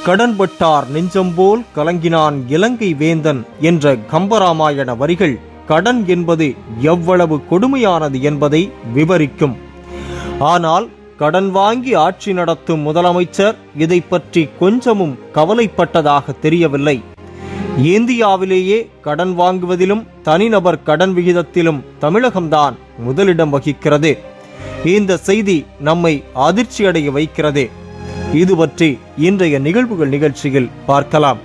கடன்பட்டார் நெஞ்சம்போல் கலங்கினான் இலங்கை வேந்தன் என்ற கம்பராமாயண வரிகள் கடன் என்பது எவ்வளவு கொடுமையானது என்பதை விவரிக்கும். ஆனால் கடன் வாங்கி ஆட்சி நடத்தும் முதலமைச்சர் இதை பற்றி கொஞ்சமும் கவலைப்பட்டதாக தெரியவில்லை. இந்தியாவிலேயே கடன் வாங்குவதிலும் தனிநபர் கடன் விகிதத்திலும் தமிழகம்தான் முதலிடம் வகிக்கிறது. இந்த செய்தி நம்மை அதிர்ச்சியடைய வைக்கிறது. இது பற்றி இன்றைய நிகழ்வுகள் நிகழ்ச்சியில் பார்க்கலாம்.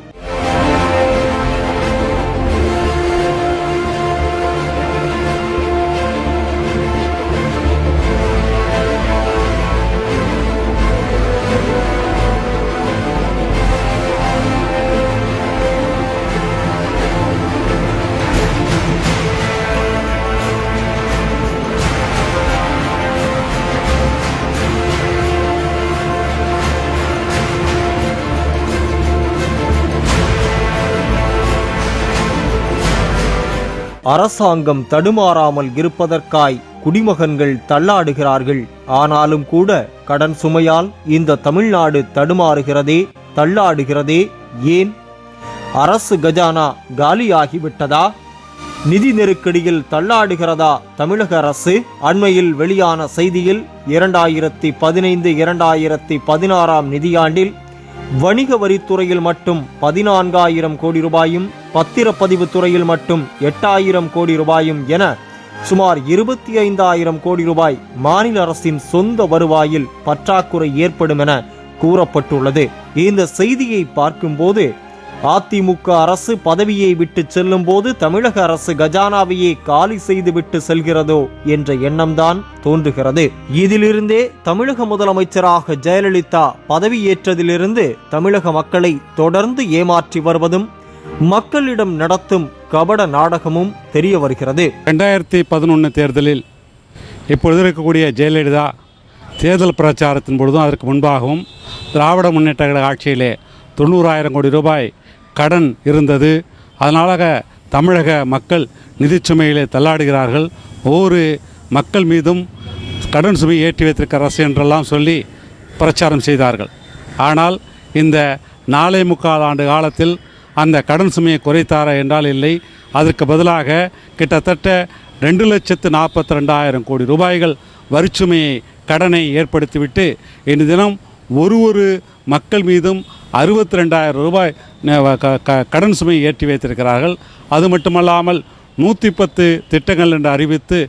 அரசாங்கம் தடுமாறாமல் இருப்பதற்காய் குடிமகன்கள் தள்ளாடுகிறார்கள். ஆனாலும் கூட கடன் சுமையால் இந்த தமிழ்நாடு தடுமாறுகிறதே, தள்ளாடுகிறதே. ஏன்? அரசு கஜானா காலியாகிவிட்டதா? நிதி நெருக்கடியில் தள்ளாடுகிறதா தமிழக அரசு? அண்மையில் வெளியான செய்தியில் 2015-2016 நிதியாண்டில் வணிக வரித்துறையில் மட்டும் 14,000 கோடி ரூபாயும், பத்திரப்பதிவு துறையில் மட்டும் 8,000 கோடி ரூபாயும் என சுமார் 25,000 கோடி ரூபாய் மாநில அரசின் சொந்த வருவாயில் பற்றாக்குறை ஏற்படும் என கூறப்பட்டுள்ளது. இந்த செய்தியை பார்க்கும்போது அதிமுக அரசு பதவியை விட்டு செல்லும் போது தமிழக அரசு கஜானாவையே காலி செய்துவிட்டு செல்கிறதோ என்ற எண்ணம்தான் தோன்றுகிறது. இதிலிருந்தே தமிழக முதலமைச்சராக ஜெயலலிதா பதவியேற்றதிலிருந்து தமிழக மக்களை தொடர்ந்து ஏமாற்றி வருவதும் மக்களிடம் நடத்தும் கபட நாடகமும் தெரிய வருகிறது. 2011 தேர்தலில் இப்பொழுது இருக்கக்கூடிய ஜெயலலிதா தேர்தல் பிரச்சாரத்தின் பொழுதும் அதற்கு முன்பாகவும் திராவிட முன்னேற்ற கழக ஆட்சியிலே 90,000 கோடி ரூபாய் கடன் இருந்தது. அதனால தமிழக மக்கள் நிதி சுமையிலே தள்ளாடுகிறார்கள். ஒவ்வொரு மக்கள் மீதும் கடன் சுமை ஏற்றி வைத்திருக்கிற அரசு என்றெல்லாம் சொல்லி பிரச்சாரம் செய்தார்கள். ஆனால் இந்த 4.25 ஆண்டு காலத்தில் அந்த கடன் சுமையை குறைத்தாரா என்றால் இல்லை. அதற்கு பதிலாக கிட்டத்தட்ட 2,42,000 கோடி ரூபாய்கள் வரிச்சுமையை கடனை ஏற்படுத்திவிட்டு இன்று தினம் ஒரு மக்கள் மீதும் 62,000 ரூபாய் கடன் சுமை ஏற்றி வைத்திருக்கிறார்கள். அது மட்டுமல்லாமல் 110 திட்டங்கள் என்று அறிவித்து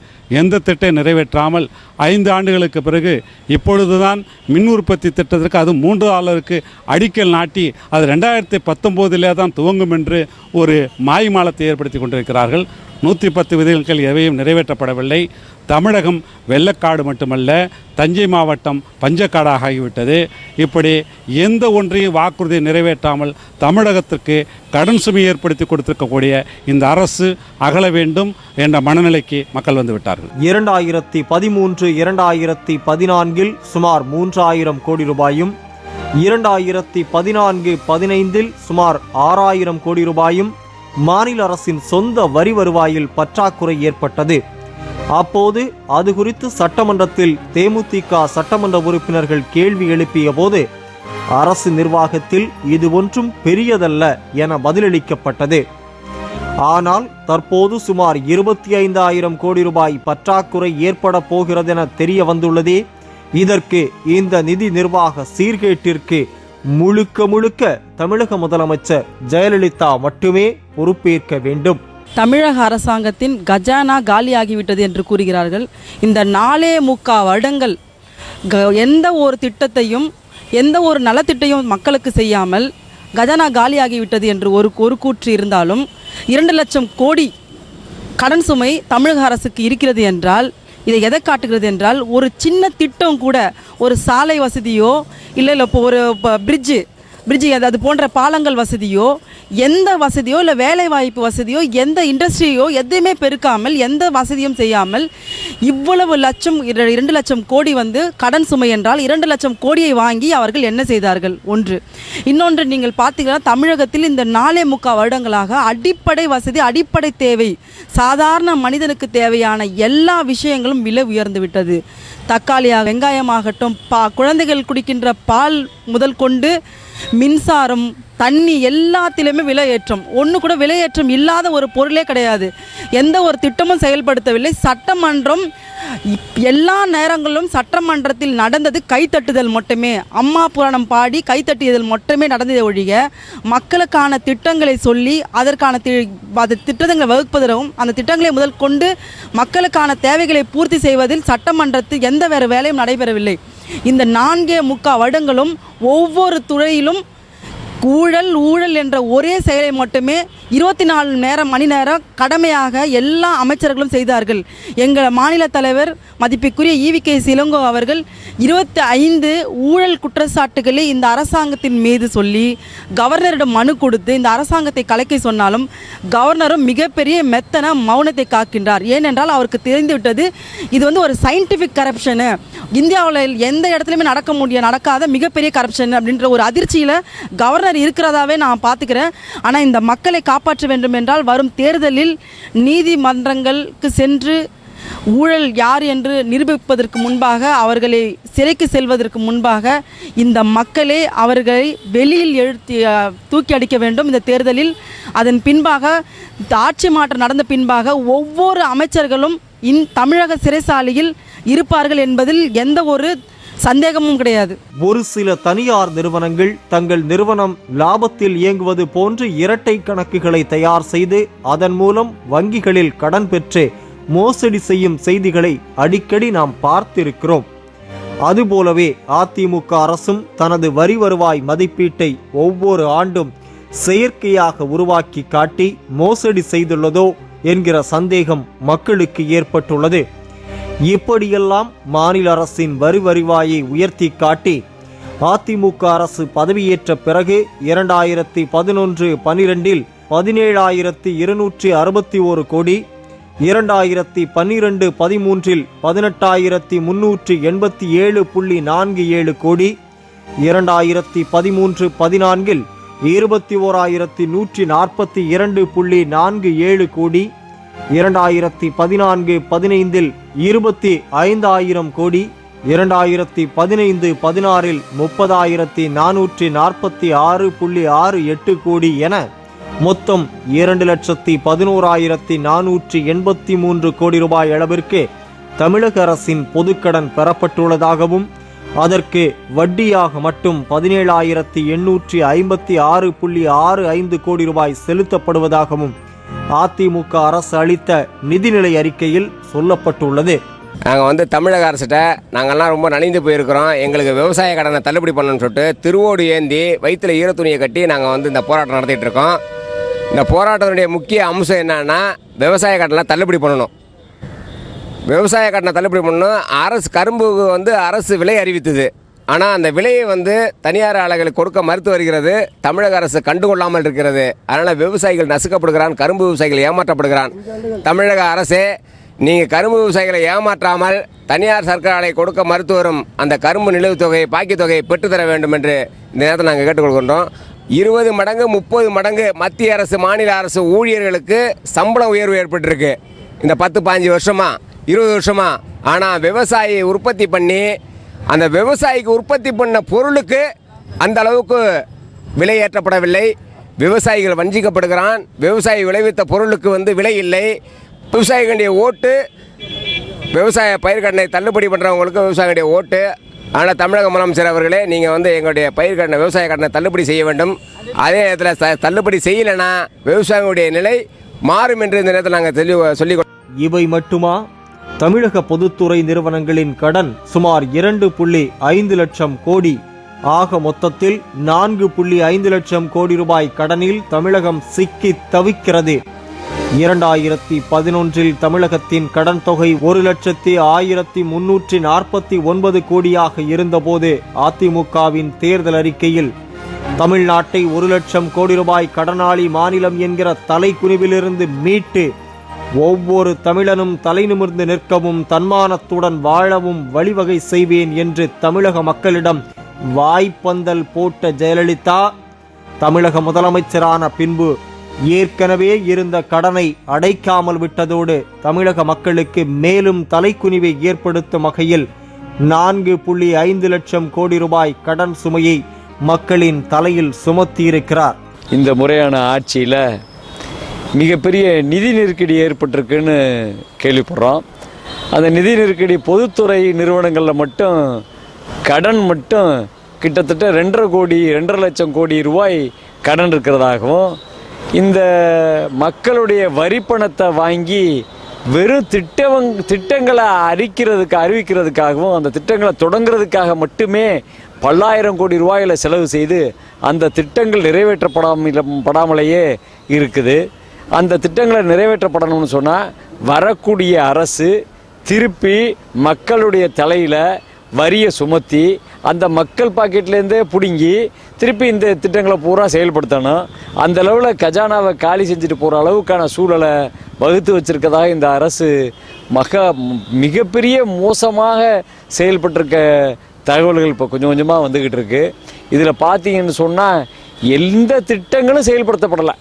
எந்த திட்டம் நிறைவேற்றாமல் 5 ஆண்டுகளுக்கு பிறகு இப்பொழுதுதான் மின் உற்பத்தி திட்டத்திற்கு அது $3 அடிக்கல் நாட்டி அது 2019 தான் துவங்கும் என்று ஒரு மாய்மாலத்தை ஏற்படுத்தி கொண்டிருக்கிறார்கள். 110 விதிகள் எவையும் நிறைவேற்றப்படவில்லை. தமிழகம் வெள்ளக்காடு மட்டுமல்ல, தஞ்சை மாவட்டம் பஞ்சக்காடாக ஆகிவிட்டது. இப்படி எந்த ஒன்றையும் வாக்குறுதியை நிறைவேற்றாமல் தமிழகத்திற்கு கடன் சுமை ஏற்படுத்தி கொடுத்திருக்கக்கூடிய இந்த அரசு அகல வேண்டும் என்ற மனநிலைக்கு மக்கள் வந்துவிட்டார்கள். 2013-2014 சுமார் 3,000 கோடி ரூபாயும், 2014-15 சுமார் 6,000 கோடி ரூபாயும் மாநில அரசின் சொந்த வரி வருவாயில் பற்றாக்குறை ஏற்பட்டது. அப்போது அது குறித்து சட்டமன்றத்தில் தேமுதிக சட்டமன்ற உறுப்பினர்கள் கேள்வி எழுப்பிய போது அரசு நிர்வாகத்தில் இது ஒன்றும் பெரியதல்ல என பதிலளிக்கப்பட்டது. ஆனால் தற்போது சுமார் 25,000 கோடி ரூபாய் பற்றாக்குறை ஏற்பட போகிறதென தெரிய வந்துள்ளதே. இதற்கு இந்த நிதி நிர்வாக சீர்கேட்டிற்கு முழுக்க தமிழக முதலமைச்சர் ஜெயலலிதா மட்டுமே பொறுப்பேற்க வேண்டும். தமிழக அரசாங்கத்தின் கஜானா காலியாகிவிட்டது என்று கூறுகிறார்கள். இந்த 4.25 வருடங்கள் எந்த ஒரு திட்டத்தையும் எந்த ஒரு நலத்திட்டையும் மக்களுக்கு செய்யாமல் கஜானா காலியாகிவிட்டது என்று ஒரு கூற்று இருந்தாலும் 2 லட்சம் கோடி கடன் சுமை தமிழக அரசுக்கு இருக்கிறது என்றால் இதை எதை காட்டுகிறது என்றால், ஒரு சின்ன திட்டம் கூட, ஒரு சாலை வசதியோ இல்லை இப்போ ஒரு பிரிட்ஜு அது போன்ற பாலங்கள் வசதியோ, எந்த வசதியோ இல்லை வேலை வாய்ப்பு வசதியோ, எந்த இண்டஸ்ட்ரியோ எதையுமே பெருக்காமல் எந்த வசதியும் செய்யாமல் இவ்வளவு லட்சம் 2 லட்சம் கோடி கடன் சுமை என்றால் 2 லட்சம் கோடியை வாங்கி அவர்கள் என்ன செய்தார்கள்? ஒன்று. இன்னொன்று, நீங்கள் பார்த்தீங்கன்னா தமிழகத்தில் இந்த 4.25 வருடங்களாக அடிப்படை வசதி, அடிப்படை தேவை, சாதாரண மனிதனுக்கு தேவையான எல்லா விஷயங்களும் விலை உயர்ந்து விட்டது. தக்காளியாக வெங்காயமாகட்டும் குழந்தைகள் குடிக்கின்ற பால் முதல் கொண்டு மின்சாரம் தண்ணி எல்லாத்திலுமே விலையேற்றம், ஒன்று கூட விலையேற்றம் இல்லாத ஒரு பொருளே கிடையாது. எந்த ஒரு திட்டமும் செயல்படுத்தவில்லை. சட்டமன்றம் எல்லா நேரங்களிலும் சட்டமன்றத்தில் நடந்தது கைத்தட்டுதல் மட்டுமே. அம்மா புராணம் பாடி கைத்தட்டியதில் மட்டுமே நடந்ததை ஒழிய மக்களுக்கான திட்டங்களை சொல்லி அதற்கான திட்டங்களை வகுப்பதிலும் அந்த திட்டங்களை முதல் கொண்டு மக்களுக்கான தேவைகளை பூர்த்தி செய்வதில் சட்டமன்றத்தில் எந்த வேறு வேலையும் நடைபெறவில்லை. இந்த 4.25 வருடங்களும் ஒவ்வொரு துறையிலும் ஊழல் என்ற ஒரே செயலை மட்டுமே 24 மணி நேரம் கடமையாக எல்லா அமைச்சர்களும் செய்தார்கள். எங்கள் மாநில தலைவர் மதிப்பிற்குரிய ஈவிகே இளங்கோ அவர்கள் 25 ஊழல் குற்றச்சாட்டுகளை இந்த அரசாங்கத்தின் மீது சொல்லி கவர்னரிடம் மனு கொடுத்து இந்த அரசாங்கத்தை கலைக்க சொன்னாலும் கவர்னரும் மிகப்பெரிய மெத்தன மௌனத்தை காக்கின்றார். ஏனென்றால் அவருக்கு தெரிந்துவிட்டது இது ஒரு சயின்டிஃபிக் கரப்ஷனு, இந்தியாவில் எந்த இடத்துலையுமே நடக்காத மிகப்பெரிய கரப்ஷன் அப்படின்ற ஒரு அதிர்ச்சியில் கவர்னர் இருக்கிறதாவே நான் பார்த்துக்கிறேன். ஆனால் இந்த மக்களை காப்பாற்ற வேண்டும் என்றால் வரும் தேர்தலில் நீதிமன்றங்களுக்கு சென்று ஊழல் யார் என்று நிரூபிப்பதற்கு முன்பாக அவர்களை சிறைக்கு செல்வதற்கு முன்பாக இந்த மக்களே அவர்களை வெளியில் தூக்கி அடிக்க வேண்டும் இந்த தேர்தலில். அதன் பின்பாக ஆட்சி மாற்றம் நடந்த பின்பாக ஒவ்வொரு அமைச்சர்களும் தமிழக சிறைசாலையில் இருப்பார்கள் என்பதில் எந்த ஒரு சந்தேகமும் கிடையாது. ஒரு சில தனியார் நிறுவனங்கள் தங்கள் நிறுவனம் லாபத்தில் இயங்குவது போன்று இரட்டை கணக்குகளை தயார் செய்து அதன் மூலம் வங்கிகளில் கடன் பெற்று மோசடி செய்யும் செய்திகளை அடிக்கடி நாம் பார்த்திருக்கிறோம். அதுபோலவே அதிமுக அரசும் தனது வரி வருவாய் மதிப்பீட்டை ஒவ்வொரு ஆண்டும் செயற்கையாக உருவாக்கி காட்டி மோசடி செய்துள்ளதோ என்கிற சந்தேகம் மக்களுக்கு ஏற்பட்டுள்ளது. இப்படியெல்லாம் மாநில அரசின் வரி வருவாயை உயர்த்தி காட்டி அதிமுக அரசு பதவியேற்ற பிறகு 2011-12 17,261 கோடி, 2012-13 18,387.47 கோடி, 2013-14 21,142.47 கோடி, 2014-15 25,000 கோடி, 2015-16 30,446.68 கோடி என மொத்தம் 2,11,483 கோடி ரூபாய் அளவிற்கு தமிழக அரசின் பொதுக்கடன் பெறப்பட்டுள்ளதாகவும் அதற்கு வட்டியாக மட்டும் 17,856.65 கோடி ரூபாய் செலுத்தப்படுவதாகவும் அதிமுக அரசு அளித்த நிதிநிலை அறிக்கையில் சொல்லப்பட்டுள்ளது. நாங்கள் தமிழக அரசிட்ட நாங்கள்லாம் ரொம்ப நலிந்து போயிருக்கிறோம், எங்களுக்கு விவசாய கடனை தள்ளுபடி பண்ணணும்னு சொல்லிட்டு திருவோடு ஏந்தி வயிற்றில் ஈரத்துணியை கட்டி நாங்கள் இந்த போராட்டம் நடத்திட்டு இருக்கோம். இந்த போராட்டத்தினுடைய முக்கிய அம்சம் என்னன்னா விவசாய கடனை தள்ளுபடி பண்ணணும். விவசாய கடனை தள்ளுபடி பண்ணணும். அரசு கரும்புக்கு அரசு விலை அறிவித்தது. ஆனால் அந்த விலையை தனியார் ஆலைகளுக்கு கொடுக்க மறுத்து வருகிறது. தமிழக அரசு கண்டுகொள்ளாமல் இருக்கிறது. அதனால் விவசாயிகள் நசுக்கப்படுகிறான், கரும்பு விவசாயிகள் ஏமாற்றப்படுகிறான். தமிழக அரசே, நீங்கள் கரும்பு விவசாயிகளை ஏமாற்றாமல் தனியார் சர்க்கரை ஆலை கொடுக்க மறுத்து வரும் அந்த கரும்பு நிலுவைத் தொகையை பாக்கி தொகையை பெற்றுத்தர வேண்டும் என்று இந்த நேரத்தில் நாங்கள் கேட்டுக்கொள்கின்றோம். 20 மடங்கு 30 மடங்கு மத்திய அரசு மாநில அரசு ஊழியர்களுக்கு சம்பள உயர்வு ஏற்பட்டிருக்கு இந்த 10-15 வருஷமா 20 வருஷமா. ஆனால் விவசாயி உற்பத்தி பண்ணி அந்த விவசாயிக்கு உற்பத்தி பண்ண பொருளுக்கு அந்த அளவுக்கு விலை ஏற்றப்படவில்லை. விவசாயிகள் வஞ்சிக்கப்படுகிறான். விவசாயி விளைவித்த பொருளுக்கு விலை இல்லை. விவசாயிகளுடைய ஓட்டு, விவசாய பயிர்க்கடனை தள்ளுபடி பண்ணுறவங்களுக்கு விவசாயிகளுடைய ஓட்டு. ஆனால் தமிழக முதலமைச்சர் அவர்களே, நீங்கள் எங்களுடைய பயிர்க்கடனை விவசாய கடனை தள்ளுபடி செய்ய வேண்டும். அதே நேரத்தில் தள்ளுபடி செய்யலைன்னா விவசாயிகளுடைய நிலை மாறும் என்று இந்த நேரத்தில் நாங்கள் சொல்லி. இவை மட்டுமா? தமிழக பொதுத்துறை நிறுவனங்களின் கடன் சுமார் 2.5 லட்சம் கோடி. ஆக மொத்தத்தில் 4.5 லட்சம் கோடி ரூபாய் கடனில் தமிழகம் சிக்கி தவிக்கிறது. 2011 தமிழகத்தின் கடன் தொகை 1,01,349 கோடியாக இருந்தபோது அதிமுகவின் தேர்தல் அறிக்கையில் தமிழ்நாட்டை 1 லட்சம் கோடி ரூபாய் கடனாளி மாநிலம் என்கிற தலைக்குனிவிலிருந்து மீட்டு ஒவ்வொரு தமிழனும் தலை நிமிர்ந்து நிற்கவும் தன்மானத்துடன் வாழவும் வழிவகை செய்வேன் என்று தமிழக மக்களிடம் வாய்ப்பந்தல் போட்ட ஜெயலலிதா தமிழக முதலமைச்சரான பின்பு ஏற்கனவே இருந்த கடனை அடைக்காமல் விட்டதோடு தமிழக மக்களுக்கு மேலும் தலைக்குனிவை ஏற்படுத்தும் வகையில் 4.5 லட்சம் கோடி ரூபாய் கடன் சுமையை மக்களின் தலையில் சுமத்தியிருக்கிறார். இந்த முறையான ஆட்சியில் மிகப்பெரிய நிதி நெருக்கடி ஏற்பட்டிருக்குன்னு கேள்விப்படுறோம். அந்த நிதி நெருக்கடி பொதுத்துறை நிறுவனங்களில் மட்டும் கடன் மட்டும் கிட்டத்தட்ட 2.5 லட்சம் கோடி ரூபாய் கடன் இருக்கிறதாகவும், இந்த மக்களுடைய வரி பணத்தை வாங்கி வெறும் திட்டங்களை அறிவிக்கிறதுக்காகவும் அந்த திட்டங்களை தொடங்குறதுக்காக மட்டுமே பல்லாயிரம் கோடி ரூபாயில் செலவு செய்து அந்த திட்டங்கள் நிறைவேற்றப்படாமலேயே இருக்குது. அந்த திட்டங்களை நிறைவேற்றப்படணும்னு சொன்னால் வரக்கூடிய அரசு திருப்பி மக்களுடைய தலையில் வரியை சுமத்தி அந்த மக்கள் பாக்கெட்லேருந்தே பிடுங்கி திருப்பி இந்த திட்டங்களை பூரா செயல்படுத்தணும். அந்த அளவில் கஜானாவை காலி செஞ்சுட்டு போகிற அளவுக்கான சூழலை வகுத்து வச்சுருக்கதாக இந்த அரசு மிகப்பெரிய மோசமாக செயல்பட்டிருக்க தகவல்கள் இப்போ கொஞ்சம் கொஞ்சமாக வந்துக்கிட்டு இருக்கு. இதில் பார்த்தீங்கன்னு சொன்னால் எந்த திட்டங்களும் செயல்படுத்தப்படலை.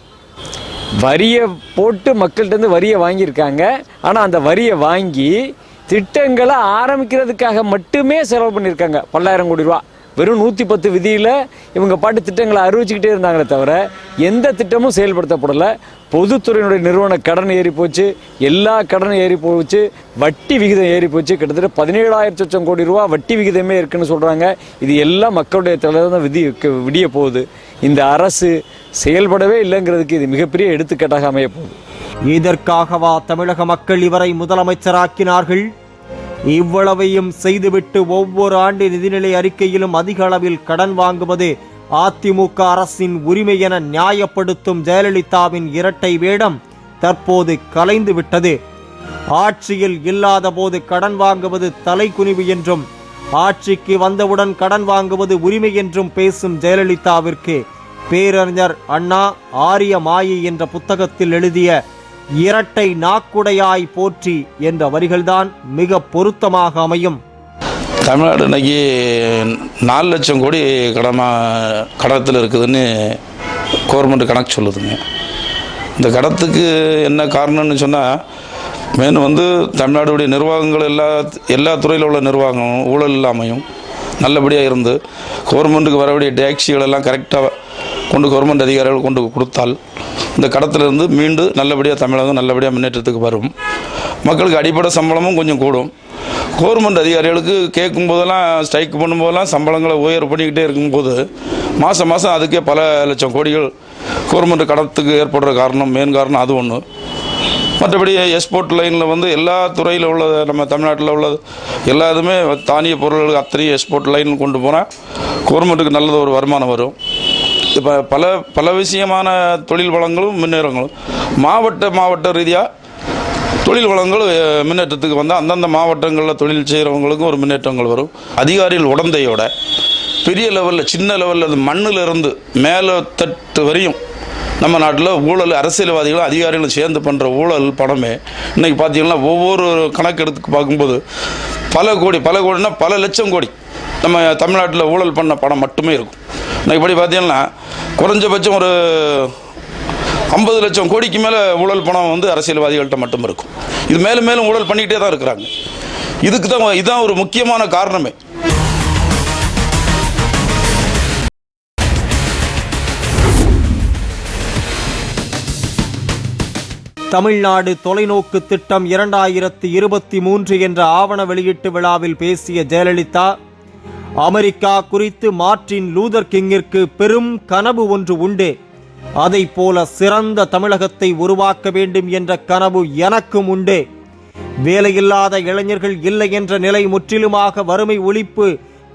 வரியை போட்டு மக்கள்கிட்டருந்து வரியை வாங்கியிருக்காங்க. ஆனால் அந்த வரியை வாங்கி திட்டங்களை ஆரம்பிக்கிறதுக்காக மட்டுமே செலவு பண்ணியிருக்காங்க பல்லாயிரம் கோடி ரூபா. வெறும் 110 விதியில் இவங்க பாட்டு திட்டங்களை அறிவிச்சுக்கிட்டே இருந்தாங்களே தவிர எந்த திட்டமும் செயல்படுத்தப்படலை. பொதுத்துறையினுடைய நிறுவன கடன் ஏறி போச்சு, எல்லா கடனும் ஏறி போச்சு, வட்டி விகிதம் ஏறி போச்சு. கிட்டத்தட்ட 17,000 லட்சம் கோடி ரூபா வட்டி விகிதமே இருக்குன்னு சொல்கிறாங்க. இது எல்லாம் மக்களுடைய தலையில் தான் விடிய போகுது. இந்த அரசு செயல்படவே இல்லைங்கிறதுக்கு இது மிகப்பெரிய எடுத்துக்காட்டாக அமைய போகுது. இதற்காகவா தமிழக மக்கள் இவரை முதலமைச்சராக்கினார்கள்? இவ்வளவையும் செய்துவிட்டு ஒவ்வொரு ஆண்டு நிதிநிலை அறிக்கையிலும் அதிக அளவில் கடன் வாங்குவது அதிமுக அரசின் உரிமை என நியாயப்படுத்தும் ஜெயலலிதாவின் இரட்டை வேடம் தற்போது கலைந்து விட்டது. ஆட்சியில் இல்லாத போது கடன் வாங்குவது தலைக்குனிவு என்றும், ஆட்சிக்கு வந்தவுடன் கடன் வாங்குவது உரிமை என்றும் பேசும் ஜெயலலிதாவிற்கு பேரறிஞர் அண்ணா ஆரிய மாயை என்ற புத்தகத்தில் எழுதிய இரட்டை நாக்குடையாய் போற்றி என்ற வரிகள்தான் மிக பொருத்தமாக அமையும். தமிழ்நாடு இன்னைக்கு 4 லட்சம் கோடி கடத்தில் இருக்குதுன்னு கவர்மெண்ட் கணக்கு சொல்லுதுங்க. இந்த கடத்துக்கு என்ன காரணம்னு சொன்னால், மெயின் தமிழ்நாடுடைய நிர்வாகங்கள் எல்லா துறையில் உள்ள நிர்வாகம் ஊழல் இல்லாமையும் நல்லபடியாக இருந்து கவர்மெண்ட்டுக்கு வரக்கூடிய டேக்ஸிகள் எல்லாம் கரெக்டாக கொண்டு கவர்மெண்ட் அதிகாரிகள் கொண்டு கொடுத்தால் இந்த கடத்திலிருந்து மீண்டு நல்லபடியாக தமிழகம் நல்லபடியாக முன்னேற்றத்துக்கு வரும். மக்களுக்கு அடிப்படை சம்பளமும் கொஞ்சம் கூடும். கவர்மெண்ட் அதிகாரிகளுக்கு கேட்கும் போதெல்லாம், ஸ்ட்ரைக் பண்ணும்போதெல்லாம் சம்பளங்களை உயர்வு பண்ணிக்கிட்டே இருக்கும்போது மாதம் மாதம் அதுக்கே பல லட்சம் கோடிகள் கவர்மெண்ட் கடத்துக்கு ஏற்படுற மெயின் காரணம் அது ஒன்று. மற்றபடி எக்ஸ்போர்ட் லைனில் எல்லா துறையில் உள்ளது, நம்ம தமிழ்நாட்டில் உள்ளது எல்லாத்துமே தானிய பொருள்களுக்கு அத்தனையும் எக்ஸ்போர்ட் லைன் கொண்டு போனால் கவர்மெண்ட்டுக்கு நல்லது ஒரு வருமானம் வரும். இப்போ பல விஷயமான தொழில் வளங்களும் முன்னேறங்களும் மாவட்ட ரீதியாக தொழில் வளங்கள் முன்னேற்றத்துக்கு வந்தால் அந்தந்த மாவட்டங்களில் தொழில் செய்கிறவங்களுக்கும் ஒரு முன்னேற்றங்கள் வரும். அதிகாரிகள் உடந்தையோட பெரிய லெவலில், சின்ன லெவலில், அது மண்ணிலிருந்து மேலே தட்டு வரையும் நம்ம நாட்டில் ஊழல், அரசியல்வாதிகளும் அதிகாரிகளும் சேர்ந்து பண்ணுற ஊழல் பணமே இன்றைக்கி பார்த்தீங்கன்னா ஒவ்வொரு கணக்கெடுத்துக்கு பார்க்கும்போது பல கோடினா பல லட்சம் கோடி நம்ம தமிழ்நாட்டில் ஊழல் பண்ண பணம் மட்டுமே இருக்கும். இன்றைக்கி படி பார்த்தீங்கன்னா குறைஞ்சபட்சம் ஒரு 50 லட்சம் கோடிக்கு மேலே ஊழல் பணம் அரசியல்வாதிகள்கிட்ட மட்டும் இருக்கும். இது மேலும் மேலும் ஊழல் பண்ணிக்கிட்டே தான் இருக்கிறாங்க. இதுதான் ஒரு முக்கியமான காரணமே. தமிழ்நாடு தொலைநோக்கு திட்டம் 2023 என்ற ஆவண வெளியீட்டு விழாவில் பேசிய ஜெயலலிதா, அமெரிக்கா குறித்து மார்ட்டின் லூதர் கிங்கிற்கு பெரும் கனவு ஒன்று உண்டு, அதை போல சிறந்த தமிழகத்தை உருவாக்க வேண்டும் என்ற கனவு எனக்கும் உண்டு. வேலையில்லாத இளைஞர்கள் இல்லை என்ற நிலை முற்றிலுமாக வறுமை ஒழிப்பு,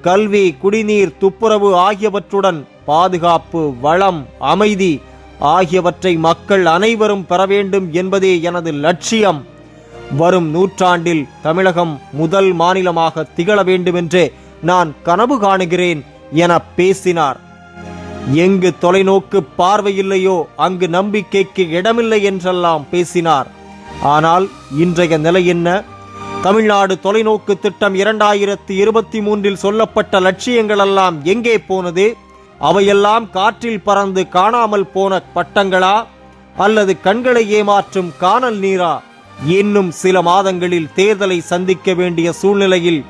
கல்வி, குடிநீர், துப்புரவு ஆகியவற்றுடன் பாதுகாப்பு, வளம், அமைதி ஆகியவற்றை மக்கள் அனைவரும் பெற வேண்டும் என்பதே எனது லட்சியம். வரும் நூற்றாண்டில் தமிழகம் முதல் மாநிலமாக திகழ வேண்டுமென்று நான் கனவு காணுகிறேன் என பேசினார். எங்கு தொலைநோக்கு பார்வையில்லையோ அங்கு நம்பிக்கைக்கு இடமில்லை என்றெல்லாம் பேசினார். ஆனால் இன்றைய நிலை என்ன? தமிழ்நாடு தொலைநோக்கு திட்டம் 2023 சொல்லப்பட்ட லட்சியங்களெல்லாம் எங்கே போனது? அவையெல்லாம் காற்றில் பறந்து காணாமல் போன பட்டங்களா அல்லது கண்களை ஏமாற்றும் காணல் நீரா? இன்னும் சில மாதங்களில் தேர்தலை சந்திக்க வேண்டிய சூழ்நிலையில்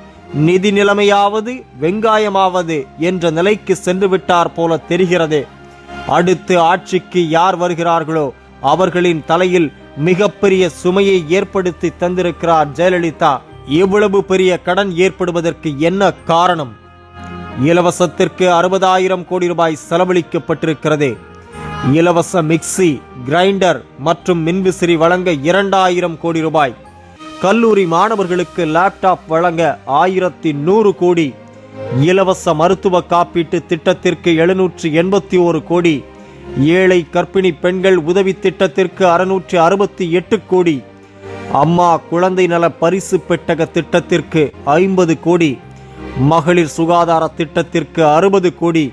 நிதி நிலைமையாவது வெங்காயமாவது என்ற நிலைக்கு சென்று விட்டார் போல தெரிகிறது. அடுத்து ஆட்சிக்கு யார் வருகிறார்களோ அவர்களின் தலையில் மிகப்பெரிய சுமையை ஏற்படுத்தி தந்திருக்கிறார் ஜெயலலிதா. இவ்வளவு பெரிய கடன் ஏற்படுவதற்கு என்ன காரணம்? இலவசத்திற்கு 60,000 கோடி ரூபாய் செலவழிக்கப்பட்டிருக்கிறது. இலவச மிக்சி, கிரைண்டர் மற்றும் மின்விசிறி வழங்க 2,000 கோடி ரூபாய். கல்லூரி மாணவர்களுக்கு லேப்டாப் வழங்க 1,100 கோடி. இலவச மருத்துவ காப்பீட்டு திட்டத்திற்கு 781 கோடி. ஏழை கர்ப்பிணி பெண்கள் உதவி திட்டத்திற்கு 668 கோடி. அம்மா குழந்தை நல பரிசு பெட்டக திட்டத்திற்கு 50 கோடி. மகளிர் சுகாதார திட்டத்திற்கு 60 கோடி.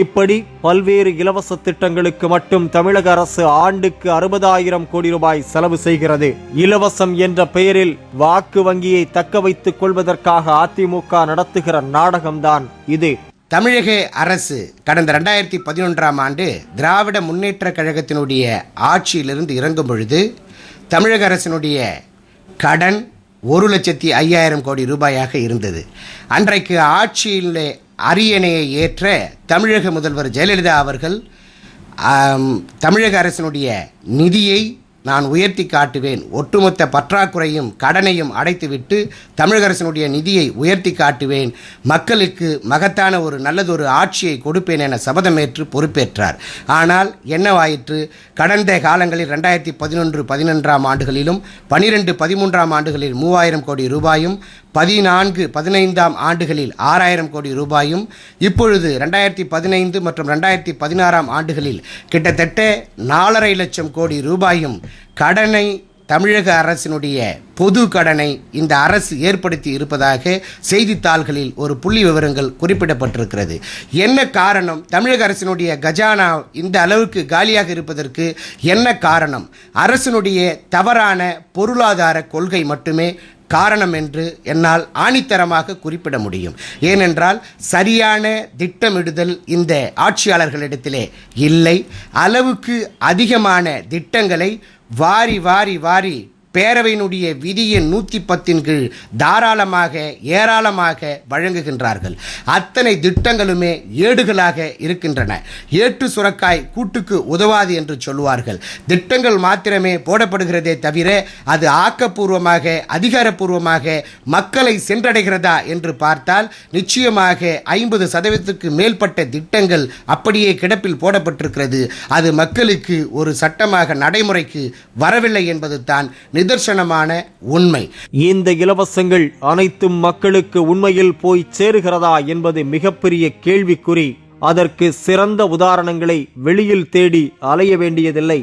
இப்படி பல்வேறு இலவச திட்டங்களுக்கு மட்டும் தமிழக அரசு ஆண்டுக்கு 60,000 கோடி ரூபாய் செலவு செய்கிறது. இலவசம் என்ற பெயரில் வாக்கு வங்கியை தக்க வைத்துக் கொள்வதற்காக அதிமுக நடத்துகிற நாடகம்தான் இது. தமிழக அரசு கடந்த 2011ஆம் ஆண்டு திராவிட முன்னேற்ற கழகத்தினுடைய ஆட்சியிலிருந்து இறங்கும் பொழுது தமிழக அரசினுடைய கடன் 1,05,000 கோடி ரூபாயாக இருந்தது. அன்றைக்கு ஆட்சியில் அரியணையை ஏற்ற தமிழக முதல்வர் ஜெயலலிதா அவர்கள் தமிழக அரசினுடைய நிதியை நான் உயர்த்தி காட்டுவேன், ஒட்டுமொத்த பற்றாக்குறையும் கடனையும் அடைத்துவிட்டு தமிழக அரசினுடைய நிதியை உயர்த்தி காட்டுவேன், மக்களுக்கு மகத்தான ஒரு நல்லதொரு ஆட்சியை கொடுப்பேன் என சபதமேற்று பொறுப்பேற்றார். ஆனால் என்னவாயிற்று? கடந்த காலங்களில் 2011-15 ஆண்டுகளிலும் 12-13 ஆண்டுகளில் 3,000 கோடி ரூபாயும் 14-15 ஆண்டுகளில் 6,000 கோடி ரூபாயும் இப்பொழுது 2015 மற்றும் 2016 ஆண்டுகளில் கிட்டத்தட்ட 4,50,000 லட்சம் கோடி ரூபாயும் கடனை தமிழக அரசினுடைய பொது கடனை இந்த அரசு ஏற்படுத்தி இருப்பதாக செய்தித்தாள்களில் ஒரு புள்ளி விவரங்கள் குறிப்பிடப்பட்டிருக்கிறது. என்ன காரணம்? தமிழக அரசினுடைய கஜானா இந்த அளவுக்கு காலியாக இருப்பதற்கு என்ன காரணம்? அரசினுடைய தவறான பொருளாதார கொள்கை மட்டுமே காரணம் என்று என்னால் ஆணித்தரமாக குறிப்பிட முடியும். ஏனென்றால் சரியான திட்டமிடுதல் இந்த ஆட்சியாளர்களிடத்திலே இல்லை. அளவுக்கு அதிகமான திட்டங்களை வாரி வாரி வாரி பேரவையினுடைய விதியின் 110 கீழ் தாராளமாக ஏராளமாக வழங்குகின்றார்கள். அத்தனை திட்டங்களுமே ஏடுகளாக இருக்கின்றன. ஏட்டு சுரக்காய் கூட்டுக்கு உதவாது என்று சொல்லுவார்கள். திட்டங்கள் மாத்திரமே போடப்படுகிறதே தவிர அது ஆக்கப்பூர்வமாக அதிகாரப்பூர்வமாக மக்களை சென்றடைகிறதா என்று பார்த்தால் நிச்சயமாக 50% மேற்பட்ட திட்டங்கள் அப்படியே கிடப்பில் போடப்பட்டிருக்கிறது. அது மக்களுக்கு ஒரு சட்டமாக நடைமுறைக்கு வரவில்லை என்பது தான் நிதர்சனமான உண்மை. இந்த இலவசங்கள் அனைத்தும் மக்களுக்கு உண்மையில் போய் சேருகிறதா என்பது மிகப்பெரிய கேள்விக்குறி. அதற்கு சிறந்த உதாரணங்களை வெளியில் தேடி அலைய வேண்டியதில்லை.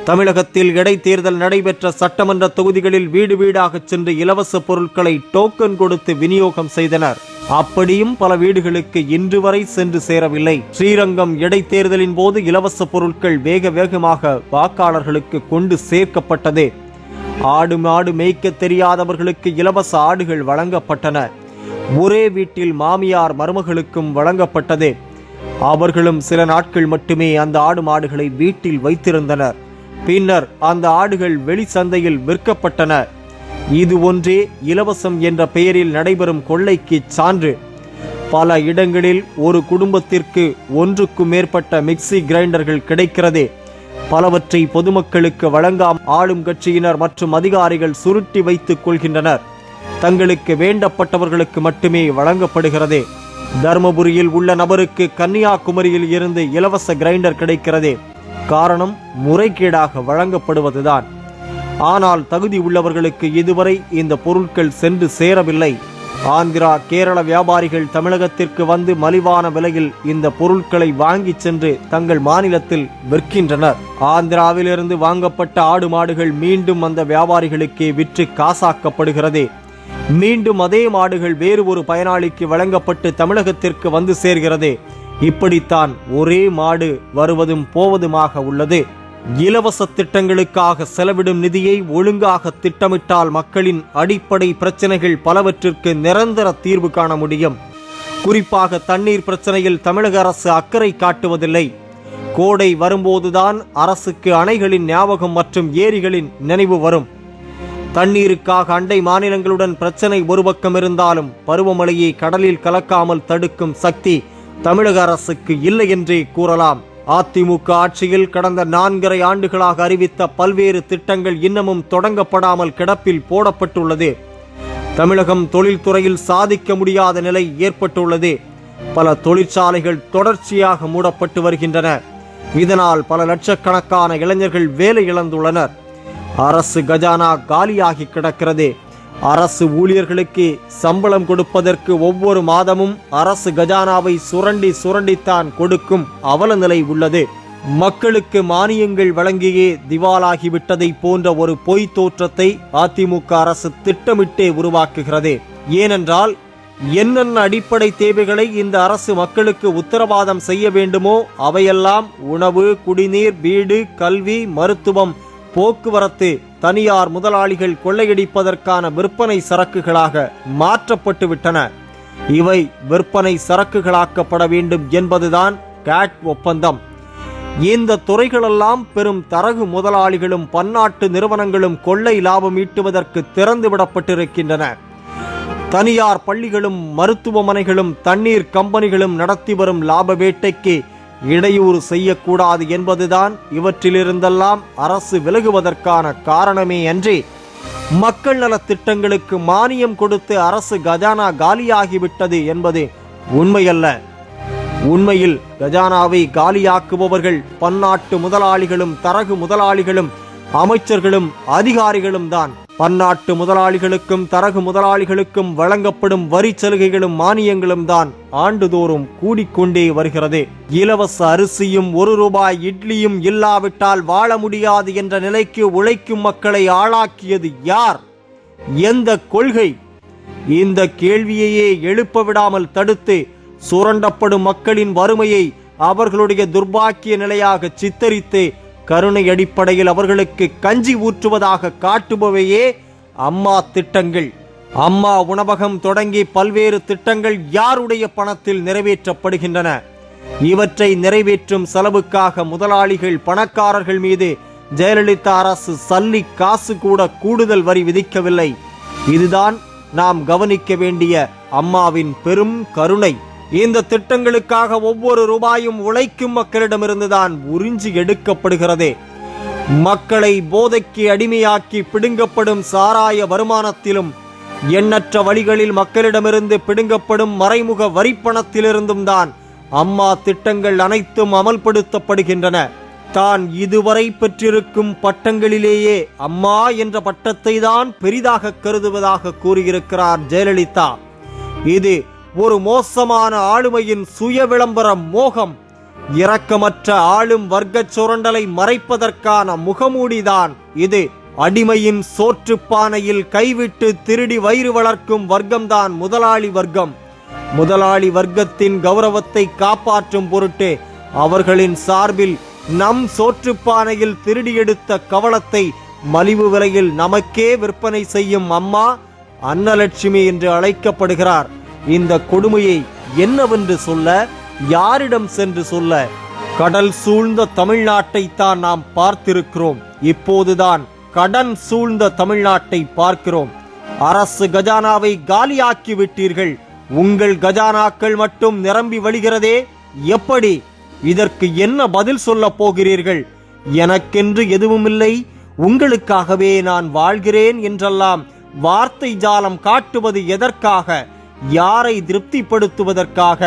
தமிழகத்தில் இடைத்தேர்தல் நடைபெற்ற சட்டமன்ற தொகுதிகளில் வீடு வீடாக சென்று இலவச பொருட்களை டோக்கன் கொடுத்து விநியோகம் செய்தனர். அப்படியும் பல வீடுகளுக்கு இன்று வரை சென்று சேரவில்லை. ஸ்ரீரங்கம் இடைத்தேர்தலின் போது இலவச பொருட்கள் வேக வேகமாக வாக்காளர்களுக்கு கொண்டு சேர்க்கப்பட்டது. ஆடு மாடு மேய்க்க தெரியாதவர்களுக்கு இலவச ஆடுகள் வழங்கப்பட்டன. ஒரே வீட்டில் மாமியார் மருமகளுக்கும் வழங்கப்பட்டது. அவர்களும் சில நாட்கள் மட்டுமே அந்த ஆடு மாடுகளை வீட்டில் வைத்திருந்தனர். பின்னர் அந்த ஆடுகள் வெளி சந்தையில் விற்கப்பட்டன. இது ஒன்றே இலவசம் என்ற பெயரில் நடைபெறும் கொள்ளைக்கு சான்று. பல இடங்களில் ஒரு குடும்பத்திற்கு 1க்கும் மேற்பட்ட மிக்சி கிரைண்டர்கள் கிடைக்கிறது. பலவற்றை பொதுமக்களுக்கு வழங்காம் ஆளும் கட்சியினர் மற்றும் அதிகாரிகள் சுருட்டி வைத்துக் கொள்கின்றனர். தங்களுக்கு வேண்டப்பட்டவர்களுக்கு மட்டுமே வழங்கப்படுகிறது. தர்மபுரியில் உள்ள நபருக்கு கன்னியாகுமரியில் இருந்து இலவச கிரைண்டர் கிடைக்கிறது. காரணம் முறைகேடாக வழங்கப்படுவதுதான். ஆனால் தகுதி உள்ளவர்களுக்கு இதுவரை இந்த பொருட்கள் சென்று சேரவில்லை. ஆந்திரா கேரள வியாபாரிகள் தமிழகத்திற்கு வந்து மலிவான விலையில் இந்த பொருட்களை வாங்கி சென்று தங்கள் மாநிலத்தில் விற்கின்றனர். ஆந்திராவிலிருந்து வாங்கப்பட்ட ஆடு மாடுகள் மீண்டும் அந்த வியாபாரிகளுக்கே விற்று காசாக்கப்படுகிறது. மீண்டும் அதே மாடுகள் வேறு ஒரு பயனாளிக்கு வழங்கப்பட்டு தமிழகத்திற்கு வந்து சேர்கிறது. இப்படித்தான் ஒரே மாடு வருவதும் போவதுமாக உள்ளது. இலவச திட்டங்களுக்காக செலவிடும் நிதியை ஒழுங்காக திட்டமிட்டால் மக்களின் அடிப்படை பிரச்சனைகள் பலவற்றிற்கு நிரந்தர தீர்வு காண முடியும். குறிப்பாக தண்ணீர் பிரச்சனையில் தமிழக அரசு அக்கறை காட்டுவதில்லை. கோடை வரும்போதுதான் அரசுக்கு அணைகளின் ஞாபகம் மற்றும் ஏரிகளின் நினைவு வரும். தண்ணீருக்காக அண்டை மாநிலங்களுடன் பிரச்சனை ஒரு பக்கம் இருந்தாலும் பருவமழையை கடலில் கலக்காமல் தடுக்கும் சக்தி தமிழக அரசுக்கு இல்லை என்றே கூறலாம். அதிமுக ஆட்சியில் கடந்த 4.5 ஆண்டுகளாக அறிவித்த பல்வேறு திட்டங்கள் இன்னமும் தொடங்கப்படாமல் கிடப்பில் போடப்பட்டுள்ளது. தமிழகம் தொழில்துறையில் சாதிக்க முடியாத நிலை ஏற்பட்டுள்ளது. பல தொழிற்சாலைகள் தொடர்ச்சியாக மூடப்பட்டு வருகின்றன. இதனால் பல லட்சக்கணக்கான இளைஞர்கள் வேலை இழந்துள்ளனர். அரசு கஜானா காலியாகி கிடக்கிறது. அரசு ஊழியர்களுக்கு சம்பளம் கொடுப்பதற்கு ஒவ்வொரு மாதமும் அரசு கஜானாவை சுரண்டித்தான் கொடுக்கும் அவல நிலை உள்ளது. மக்களுக்கு மானியங்கள் வழங்கியே திவாலாகிவிட்டதை போன்ற ஒரு பொய் தோற்றத்தை அதிமுக அரசு திட்டமிட்டே உருவாக்குகிறது. ஏனென்றால் என்னென்ன அடிப்படை தேவைகளை இந்த அரசு மக்களுக்கு உத்தரவாதம் செய்ய வேண்டுமோ அவையெல்லாம் உணவு, குடிநீர், வீடு, கல்வி, மருத்துவம், போக்குவரத்து தனியார் முதலாளிகள் கொள்ளையடிப்பதற்கான விற்பனை சரக்குகளாக மாற்றப்பட்டு விட்டன. இவை விற்பனை சரக்குகளாக்கப்பட வேண்டும் என்பதுதான் கேட் ஒப்பந்தம். இந்த துறைகளெல்லாம் பெரும் தரகு முதலாளிகளும் பன்னாட்டு நிறுவனங்களும் கொள்ளை லாபம் ஈட்டுவதற்கு திறந்து விடப்பட்டிருக்கின்றன. தனியார் பள்ளிகளும் மருத்துவமனைகளும் தண்ணீர் கம்பெனிகளும் நடத்தி வரும் லாப வேட்டைக்கு இடையூறு செய்யக்கூடாது என்பதுதான் இவற்றிலிருந்தெல்லாம் அரசு விலகுவதற்கான காரணமே அன்றி மக்கள் நலத் திட்டங்களுக்கு மானியம் கொடுத்து அரசு கஜானா காலியாகிவிட்டது என்பது உண்மையல்ல. உண்மையில் கஜானாவை காலியாக்குபவர்கள் பன்னாட்டு முதலாளிகளும் தரகு முதலாளிகளும் அமைச்சர்களும் அதிகாரிகளும் தான். பன்னாட்டு முதலாளிகளுக்கும் தரகு முதலாளிகளுக்கும் வழங்கப்படும் வரி சலுகைகளும் மானியங்களும் தான் ஆண்டுதோறும் கூடிக்கொண்டே வருகிறது. இலவச அரிசியும் 1 ரூபாய் இட்லியும் இல்லாவிட்டால் வாழ முடியாது என்ற நிலைக்கு உழைக்கும் மக்களை ஆளாக்கியது யார்? எந்த கொள்கை? இந்த கேள்வியையே எழுப்ப விடாமல் தடுத்து சுரண்டப்படும் மக்களின் வறுமையை அவர்களுடைய துர்பாக்கிய நிலையாக சித்தரித்து கருணை அடிப்படையில் அவர்களுக்கு கஞ்சி ஊற்றுவதாக காட்டுபவையே அம்மா திட்டங்கள். அம்மா உணவகம் தொடங்கி பல்வேறு திட்டங்கள் யாருடைய பணத்தில் நிறைவேற்றப்படுகின்றன? இவற்றை நிறைவேற்றும் செலவுக்காக முதலாளிகள், பணக்காரர்கள் மீது ஜெயலலிதா அரசு சல்லி காசு கூட கூடுதல் வரி விதிக்கவில்லை. இதுதான் நாம் கவனிக்க வேண்டிய அம்மாவின் பெரும் கருணை. இந்த திட்டங்களுக்காக ஒவ்வொரு ரூபாயும் உழைக்கும் மக்களிடமிருந்துதான் உறிஞ்சி எடுக்கப்படுகிறது. மக்களை போதைக்கு அடிமையாக்கி பிடுங்கப்படும் சாராய வருமானத்திலும் எண்ணற்ற வழிகளில் மக்களிடமிருந்து பிடுங்கப்படும் மறைமுக வரிப்பணத்திலிருந்தும் தான் அம்மா திட்டங்கள் அனைத்தும் அமல்படுத்தப்படுகின்றன. தான் இதுவரை பெற்றிருக்கும் பட்டங்களிலேயே அம்மா என்ற பட்டத்தை தான் பெரிதாக கருதுவதாக கூறியிருக்கிறார் ஜெயலலிதா. இது ஒரு மோசமான ஆளுமையின் சுய விளம்பர மோகம். இரக்கமற்ற ஆளும் வர்க்க சுரண்டலை மறைப்பதற்கான முகமூடிதான் இது. அடிமையின் சோற்றுப்பானையில் கைவிட்டு திருடி வயிறு வளர்க்கும் வர்க்கம்தான் முதலாளி வர்க்கம். முதலாளி வர்க்கத்தின் கௌரவத்தை காப்பாற்றும் பொருட்டு அவர்களின் சார்பில் நம் சோற்றுப்பானையில் திருடி எடுத்த கவளத்தை மலிவு விலையில் நமக்கே விற்பனை செய்யும் அம்மா அன்னலட்சுமி என்று அழைக்கப்படுகிறார். இந்த கொடுமையை என்னவென்று சொல்ல, யாரிடம் சென்று சொல்ல? கடல் சூழ்ந்த தமிழ்நாட்டை தான் நாம் பார்த்திருக்கிறோம். இப்போதுதான் கடன் சூழ்ந்த தமிழ்நாட்டை பார்க்கிறோம். அரசு கஜானாவை காலியாக்கி விட்டீர்கள். உங்கள் கஜானாக்கள் மட்டும் நிரம்பி வழிகிறதே, எப்படி? இதற்கு என்ன பதில் சொல்ல போகிறீர்கள்? எனக்கென்று எதுவுமில்லை, உங்களுக்காகவே நான் வாழ்கிறேன் என்றெல்லாம் வார்த்தை ஜாலம் காட்டுவது எதற்காக? யாரை திருப்திப்படுத்துவதற்காக?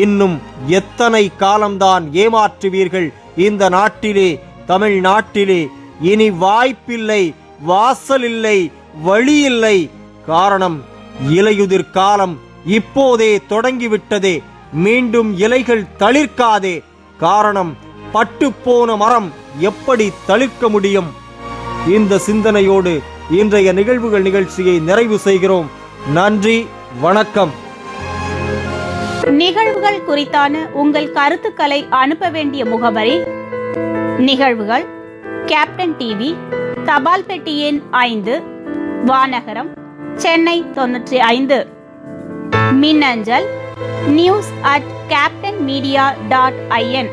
இன்னும் எத்தனை காலம்தான் ஏமாற்றுவீர்கள் இந்த நாட்டிலே, தமிழ்நாட்டிலே? இனி வாய்ப்பில்லை, வாசல் இல்லை, வழி இல்லை. காரணம், இலையுதிர் காலம் இப்போதே தொடங்கிவிட்டதே. மீண்டும் இலைகள் தளிர்க்காதே. காரணம், பட்டுப்போன மரம் எப்படி தளிர்க்க முடியும்? இந்த சிந்தனையோடு இன்றைய நிகழ்வுகள் நிகழ்ச்சியை நிறைவு செய்கிறோம். நன்றி, வணக்கம். நிகழ்வுகள் குறித்தான உங்கள் கருத்துக்களை அனுப்ப வேண்டிய முகவரி: நிகழ்வுகள், கேப்டன் டிவி, தபால் பெட்டி எண் 5, வானகரம், சென்னை 95. மின்னஞ்சல் news@captainmedia.in